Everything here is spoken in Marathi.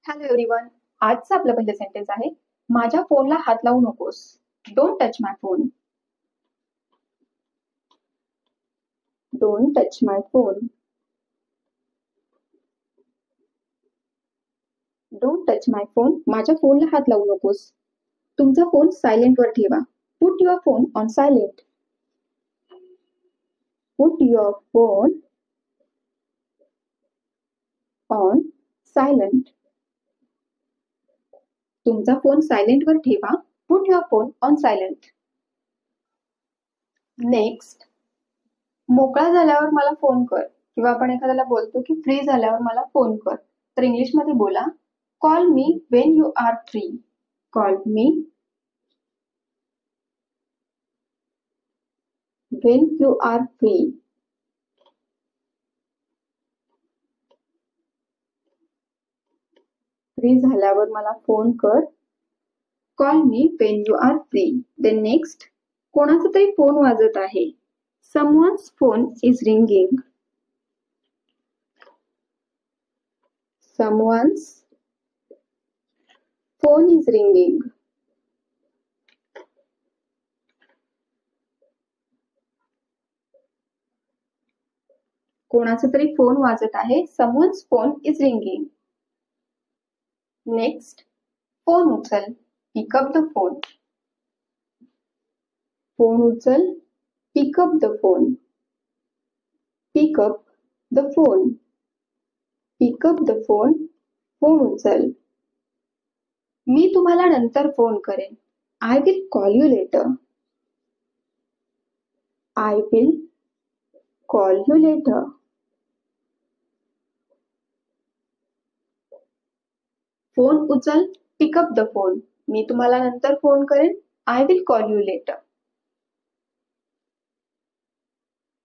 Hello everyone. आजचं आपलं पहिलं सेंटेन्स आहे, माझ्या फोनला हात लावू नकोस. Don't touch my phone. Don't touch my phone. Don't touch my phone. माझ्या फोनला हात लावू नकोस. तुमचा फोन सायलेंट वर ठेवा. Put your phone on silent. Put your phone on silent. तुमचा फोन सायलेंट वर ठेवा. Put your phone on silent. Next, मोकळा झाल्यावर मला फोन कर, किंवा आपण एखाद्याला बोलतो की फ्री झाल्यावर मला फोन कर, तर इंग्लिशमध्ये बोला, call me when you are free. Call me when you are free. Free झाल्यावर मला फोन कर. Call me when you are free. Then next, कोणाचा तरी फोन वाजत आहे. Someone's phone is ringing. Someone's phone is ringing. कोणाचा तरी फोन वाजत आहे. Someone's phone is ringing. Next, phone उचल. Pick up the phone. Phone उचल. Pick up the phone. Pick up the phone. Pick up the phone. Phone उचल. मी तुम्हाला नंतर फोन करेन. I will call you later. I will call you later. Phone उचल. Pick up the phone. मी तुम्हाला नंतर फोन करेन. I will call you later.